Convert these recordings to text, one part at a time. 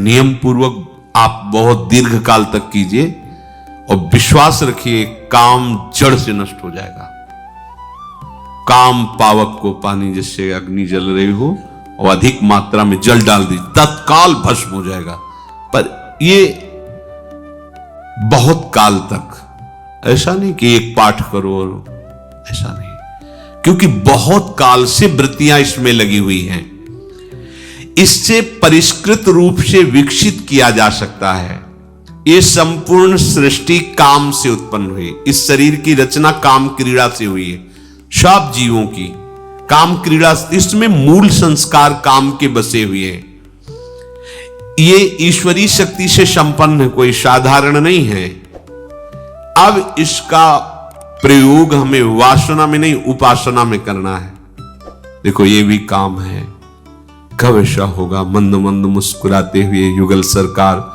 नियम पूर्वक आप बहुत दीर्घ काल तक कीजिए और विश्वास रखिए काम जड़ से नष्ट हो जाएगा। काम पावक को पानी जिससे अग्नि जल रही हो और अधिक मात्रा में जल डाल दी, तत्काल भस्म हो जाएगा। पर ये बहुत काल तक, ऐसा नहीं कि एक पाठ करो और ऐसा नहीं, क्योंकि बहुत काल से वृत्तियां इसमें लगी हुई हैं। इससे परिष्कृत रूप से विकसित किया जा सकता है। यह संपूर्ण सृष्टि काम से उत्पन्न हुई। इस शरीर की रचना काम क्रीड़ा से हुई है। सब जीवों की काम क्रीड़ा, इसमें मूल संस्कार काम के बसे हुए हैं। ये ईश्वरीय शक्ति से संपन्न, कोई साधारण नहीं है। अब इसका प्रयोग हमें वासना में नहीं उपासना में करना है। देखो ये भी काम है। कब ऐसा होगा? मंद मंद मुस्कुराते हुए युगल सरकार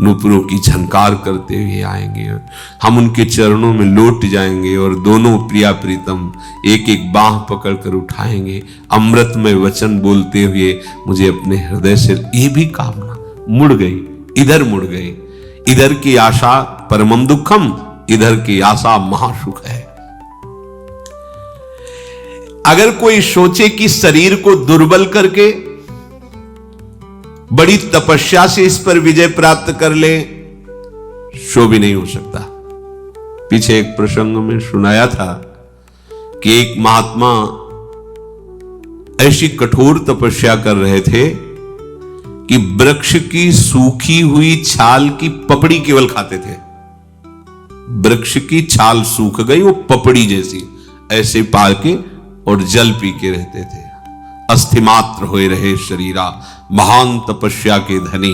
नूपुरों की झनकार करते हुए आएंगे और हम उनके चरणों में लौट जाएंगे और दोनों प्रिया प्रीतम एक एक बाह पकड़कर उठाएंगे, अमृतमय वचन बोलते हुए मुझे अपने हृदय से। ये भी कामना मुड़ गई, इधर मुड़ गई। इधर की आशा परमम दुखम, इधर की आशा महासुख है। अगर कोई सोचे कि शरीर को दुर्बल करके बड़ी तपस्या से इस पर विजय प्राप्त कर ले, सो भी नहीं हो सकता। पीछे एक प्रसंग में सुनाया था कि एक महात्मा ऐसी कठोर तपस्या कर रहे थे कि वृक्ष की सूखी हुई छाल की पपड़ी केवल खाते थे। वृक्ष की छाल सूख गई, वो पपड़ी जैसी ऐसे पाल के और जल पी के रहते थे। अस्थिमात्र होए रहे शरीरा, महान तपस्या के धनी।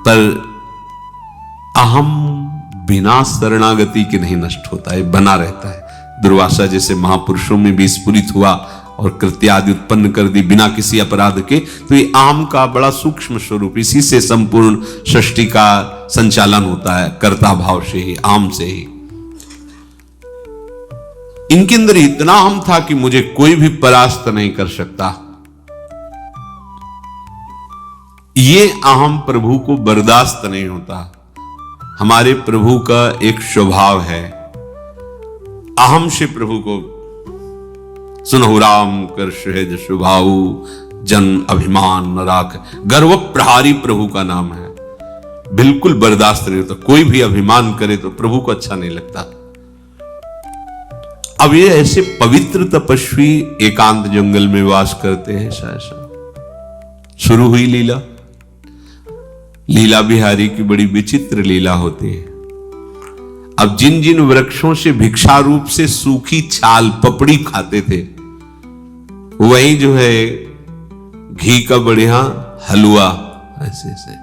पर अहम बिना शरणागति के नहीं नष्ट होता है, बना रहता है। दुर्वासा जैसे महापुरुषों में भी स्फुरित हुआ और कृत्य आदि उत्पन्न कर दी बिना किसी अपराध के। तो ये आम का बड़ा सूक्ष्म स्वरूप, इसी से संपूर्ण सृष्टि का संचालन होता है, कर्ता भाव से ही, आम से ही। इनके अंदर इतना हम था कि मुझे कोई भी परास्त नहीं कर सकता। ये अहम प्रभु को बर्दाश्त नहीं होता। हमारे प्रभु का एक स्वभाव है, अहम से प्रभु को सुनहु राम कर सहज स्वभाव, जन अभिमान न राख। गर्व प्रहारी प्रभु का नाम है। बिल्कुल बर्दाश्त नहीं होता। कोई भी अभिमान करे तो प्रभु को अच्छा नहीं लगता। अब ये ऐसे पवित्र तपस्वी एकांत जंगल में वास करते हैं। ऐसा शुरू हुई लीला। लीला बिहारी की बड़ी विचित्र लीला होती है। अब जिन जिन वृक्षों से भिक्षा रूप से सूखी छाल पपड़ी खाते थे, वही जो है घी का बढ़िया हलवा ऐसे ऐसे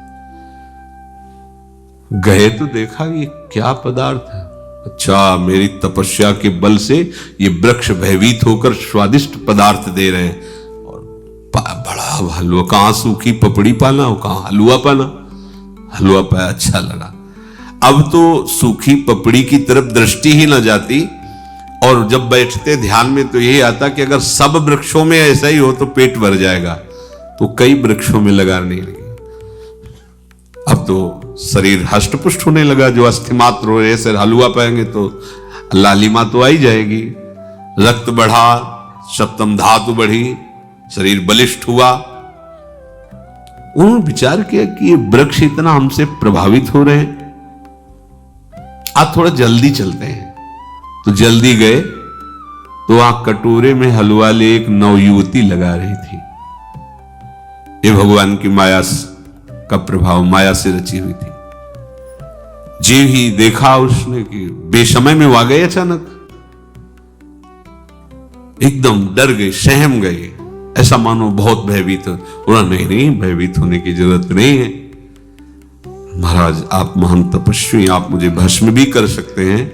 गए तो देखा ये क्या पदार्थ है। अच्छा, मेरी तपस्या के बल से ये वृक्ष भयभीत होकर स्वादिष्ट पदार्थ दे रहे हैं। और बड़ा हलवा, कहां सूखी पपड़ी पाना और कहां हलवा पाना। हलवा पाया, अच्छा लगा। अब तो सूखी पपड़ी की तरफ दृष्टि ही ना जाती। और जब बैठते ध्यान में तो यही आता कि अगर सब वृक्षों में ऐसा ही हो तो पेट भर जाएगा। तो कई वृक्षों में लगाने लगे। अब तो शरीर हष्टपुष्ट होने लगा। जो अस्थिमात्र हो रहे सर हलवा पाएंगे तो लालिमा तो आई जाएगी। रक्त बढ़ा, सप्तम धातु बढ़ी, शरीर बलिष्ठ हुआ। उन्होंने विचार किया कि ये वृक्ष इतना हमसे प्रभावित हो रहे हैं, आज थोड़ा जल्दी चलते हैं। तो जल्दी गए तो वहां कटोरे में हलवा ले एक नवयुवती लगा रही थी। ये भगवान की माया का प्रभाव, माया से रची हुई थी। जी ही देखा उसने कि बेसमय में वो आ गए। अचानक एकदम डर गए, सहम गए, ऐसा मानो बहुत भयभीत। उन्होंने नहीं, भयभीत होने की जरूरत नहीं है महाराज, आप महान तपस्वी, आप मुझे भस्म भी कर सकते हैं,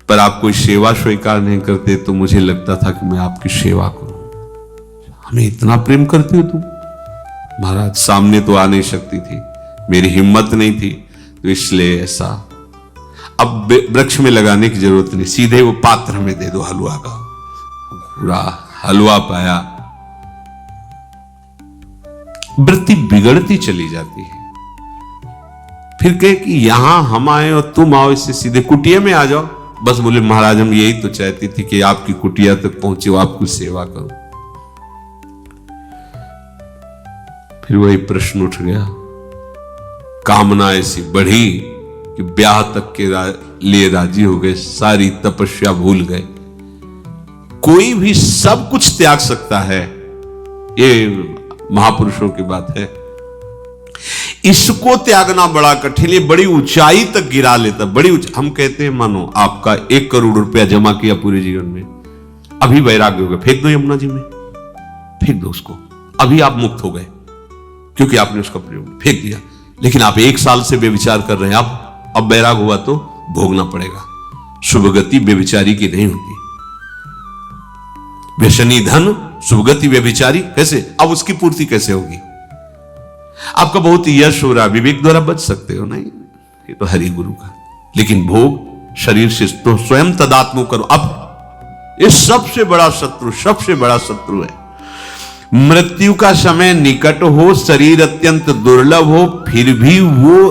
पर आप कोई सेवा स्वीकार नहीं करते तो मुझे लगता था कि मैं आपकी सेवा करूं। हमें इतना प्रेम करते हो तुम? महाराज सामने तो आ नहीं सकती थी, मेरी हिम्मत नहीं थी, तो इसलिए ऐसा। अब वृक्ष में लगाने की जरूरत नहीं, सीधे वो पात्र में दे दो हलवा का। पूरा हलवा पाया। वृत्ति बिगड़ती चली जाती है। फिर कहे कि यहां हम आए और तुम आओ, इससे सीधे कुटिया में आ जाओ। बस बोले महाराज हम यही तो चाहती थी कि आपकी कुटिया तक पहुंचे, आपकी सेवा करो। फिर वही प्रश्न उठ गया, कामना ऐसी बढ़ी कि ब्याह तक के लिए राजी हो गए, सारी तपस्या भूल गए। कोई भी सब कुछ त्याग सकता है, ये महापुरुषों की बात है। इसको त्यागना बड़ा कठिन, ये बड़ी ऊंचाई तक गिरा लेता, हम कहते हैं मानो आपका 1 करोड़ रुपया जमा किया पूरे जीवन में, अभी वैराग्य हो गया, फेंक दो यमुना जी में, फेंक दो उसको, अभी आप मुक्त हो गए क्योंकि आपने उसका प्रयोग फेंक दिया। लेकिन आप 1 साल से बेविचार कर रहे हैं, अब वैराग हुआ तो भोगना पड़ेगा। शुभ गति बेविचारी की नहीं होती। व्यसनी धन शुभ गति व्यभिचारी, कैसे? अब उसकी पूर्ति कैसे होगी? आपका बहुत यश हो रहा, विवेक द्वारा बच सकते हो, नहीं ये तो हरि गुरु का। लेकिन भोग शरीर से तो स्वयं तदात्म करो। अब ये सबसे बड़ा शत्रु है। मृत्यु का समय निकट हो, शरीर अत्यंत दुर्लभ हो, फिर भी वो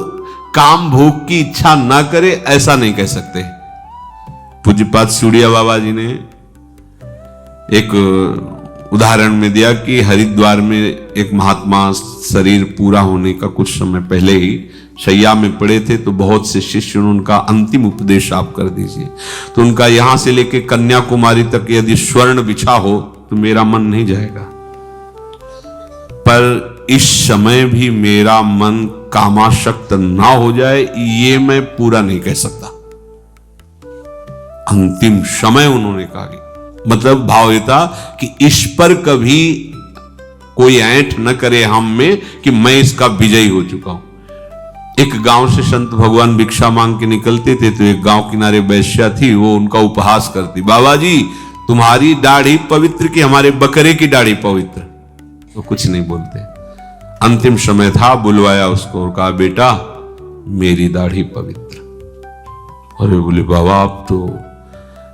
काम भोग की इच्छा ना करे, ऐसा नहीं कह सकते। पूज्यपाद सूड़िया बाबा जी ने एक उदाहरण में दिया कि हरिद्वार में एक महात्मा शरीर पूरा होने का कुछ समय पहले ही शैया में पड़े थे, तो बहुत से शिष्य ने उनका अंतिम उपदेश आप कर दीजिए। तो उनका यहां से लेके कन्याकुमारी तक यदि स्वर्ण बिछा हो तो मेरा मन नहीं जाएगा, पर इस समय भी मेरा मन कामाशक्त ना हो जाए ये मैं पूरा नहीं कह सकता। अंतिम समय उन्होंने कहा, मतलब भाव ये था कि इस पर कभी कोई ऐंठ न करे हम में कि मैं इसका विजयी हो चुका हूं। एक गांव से संत भगवान भिक्षा मांग के निकलते थे, तो एक गांव किनारे वैश्या थी, वो उनका उपहास करती, बाबा जी तुम्हारी दाढ़ी पवित्र कि हमारे बकरे की दाढ़ी पवित्र? तो कुछ नहीं बोलते। अंतिम समय था, बुलवाया उसको और कहा बेटा मेरी दाढ़ी पवित्र। अरे बोले बाबा आप तो,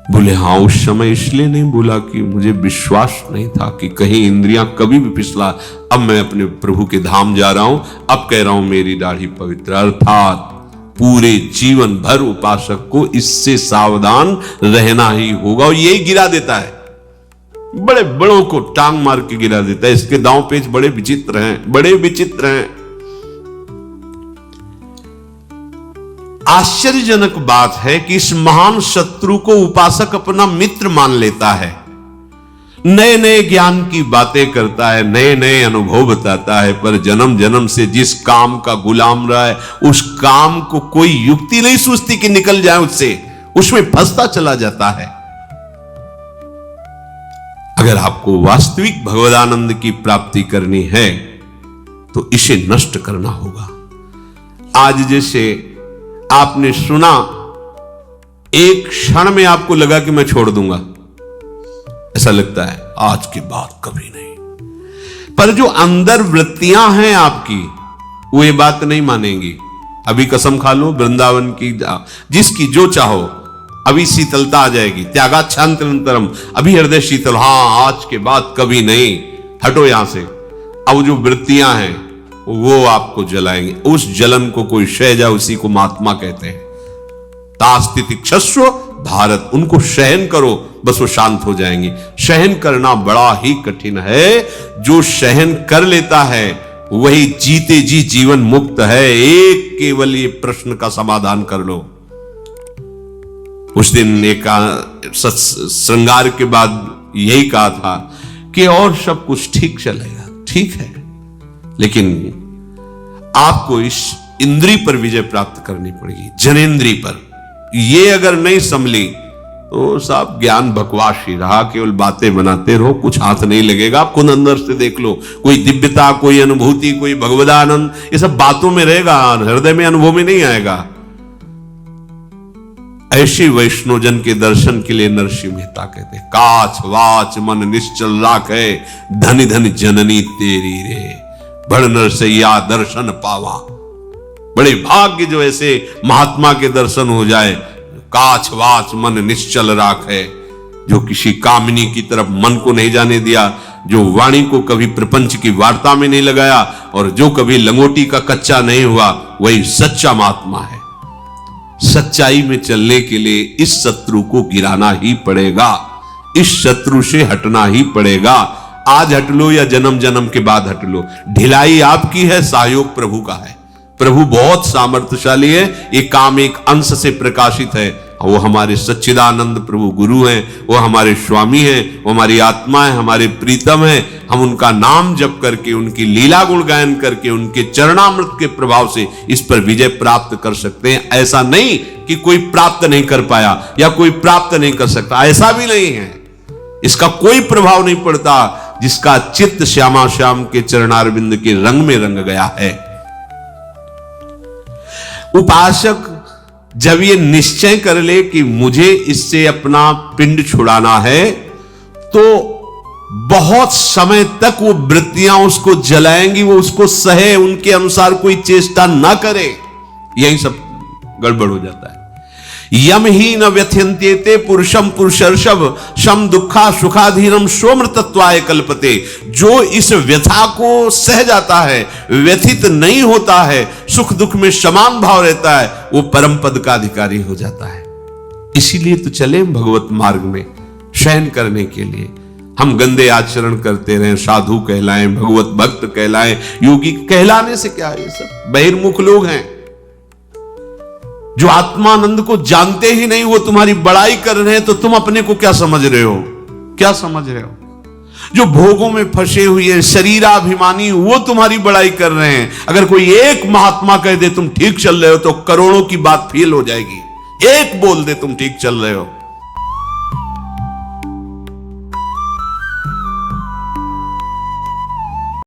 बोले हाँ उस समय इसलिए नहीं बोला कि मुझे विश्वास नहीं था कि कहीं इंद्रियां कभी भी फिसला। अब मैं अपने प्रभु के धाम जा रहा हूं, अब कह रहा हूं मेरी दाढ़ी पवित्र। अर्थात पूरे जीवन भर उपासक को इससे सावधान रहना ही होगा, और यही गिरा देता है, बड़े बड़ों को टांग मार के गिरा देता है। इसके दांव पेच बड़े विचित्र हैं। आश्चर्यजनक बात है कि इस महान शत्रु को उपासक अपना मित्र मान लेता है, नए नए ज्ञान की बातें करता है, नए नए अनुभव बताता है, पर जन्म जन्म से जिस काम का गुलाम रहा है उस काम को कोई युक्ति नहीं सूझती कि निकल जाए उससे, उसमें फंसता चला जाता है। अगर आपको वास्तविक भगवदानंद की प्राप्ति करनी है तो इसे नष्ट करना होगा। आज जैसे आपने सुना, एक क्षण में आपको लगा कि मैं छोड़ दूंगा, ऐसा लगता है आज के बाद कभी नहीं, पर जो अंदर वृत्तियां हैं आपकी वो ये बात नहीं मानेंगी। अभी कसम खा लो वृंदावन की, जिसकी जो चाहो, अभी शीतलता आ जाएगी, त्यागाच्छांतरंतरम, अभी हृदय शीतल, हाँ आज के बाद कभी नहीं, हटो यहां से। अब जो वृत्तियां हैं वो आपको जलाएंगे, उस जलन को कोई शह उसी को महात्मा कहते हैं। तास्तितिक्षस्व भारत, उनको सहन करो, बस वो शांत हो जाएंगे। सहन करना बड़ा ही कठिन है, जो सहन कर लेता है वही जीते जी जीवन मुक्त है। एक केवल ये प्रश्न का समाधान कर लो। उस दिन एक श्रृंगार के बाद यही कहा था कि और सब कुछ ठीक चलेगा, ठीक है, लेकिन आपको इस इंद्री पर विजय प्राप्त करनी पड़ेगी, जनेंद्री पर। ये अगर नहीं संभली तो सब ज्ञान बकवास ही रहा, केवल बातें बनाते रहो, कुछ हाथ नहीं लगेगा। आप खुद अंदर से देख लो, कोई दिव्यता, कोई अनुभूति, कोई भगवदानंद, ये सब बातों में रहेगा, हृदय में अनुभव में नहीं आएगा। ऐसी वैष्णोजन के दर्शन के लिए नरसिंह मेहता कहते, काछ वाच मन निश्चल राखे, धन धन जननी तेरी रे, बड़ नरसैया दर्शन पावा। बड़े भाग्य जो ऐसे महात्मा के दर्शन हो जाए। काछ वाच मन निश्चल राखे, जो किसी कामिनी की तरफ मन को नहीं जाने दिया, जो वाणी को कभी प्रपंच की वार्ता में नहीं लगाया और जो कभी लंगोटी का कच्चा नहीं हुआ, वही सच्चा महात्मा है। सच्चाई में चलने के लिए इस शत्रु को गिराना ही पड़ेगा, इस शत्रु से हटना ही पड़ेगा। आज हट लो या जन्म जन्म के बाद हट लो, ढिलाई आपकी है, सहयोग प्रभु का है। प्रभु बहुत सामर्थ्यशाली है, ये काम एक अंश से प्रकाशित है। वो हमारे सच्चिदानंद प्रभु गुरु हैं, वो हमारे स्वामी हैं, वो हमारी आत्मा है, हमारे प्रीतम हैं। हम उनका नाम जप करके, उनकी लीला गुण गायन करके, उनके चरणामृत के प्रभाव से इस पर विजय प्राप्त कर सकते हैं। ऐसा नहीं कि कोई प्राप्त नहीं कर पाया या कोई प्राप्त नहीं कर सकता, ऐसा भी नहीं है। इसका कोई प्रभाव नहीं पड़ता जिसका चित्त श्यामा श्याम के चरणारविंद के रंग में रंग गया है। उपासक जब ये निश्चय कर ले कि मुझे इससे अपना पिंड छुड़ाना है, तो बहुत समय तक वो वृत्तियां उसको जलाएंगी, वो उसको सहे, उनके अनुसार कोई चेष्टा ना करे, यही सब गड़बड़ हो जाता है। यम ही न व्यथ्यन्त्येते पुरुषम पुरुषर्षभ शम दुखा सुखाधीनम सोमृतत्वाय कल्पते। जो इस व्यथा को सह जाता है, व्यथित नहीं होता है, सुख दुख में समान भाव रहता है, वो परम पद का अधिकारी हो जाता है। इसीलिए तो चले भगवत मार्ग में शयन करने के लिए। हम गंदे आचरण करते रहें, साधु कहलाएं, भगवत भक्त कहलाएं, योगी कहलाने से क्या है? ये सब बहिर्मुख लोग हैं जो आत्मानंद को जानते ही नहीं, वो तुम्हारी बड़ाई कर रहे हैं, तो तुम अपने को क्या समझ रहे हो? क्या समझ रहे हो? जो भोगों में फंसे हुए शरीराभिमानी, वो तुम्हारी बड़ाई कर रहे हैं। अगर कोई एक महात्मा कह दे तुम ठीक चल रहे हो, तो करोड़ों की बात फेल हो जाएगी। एक बोल दे तुम ठीक चल रहे हो,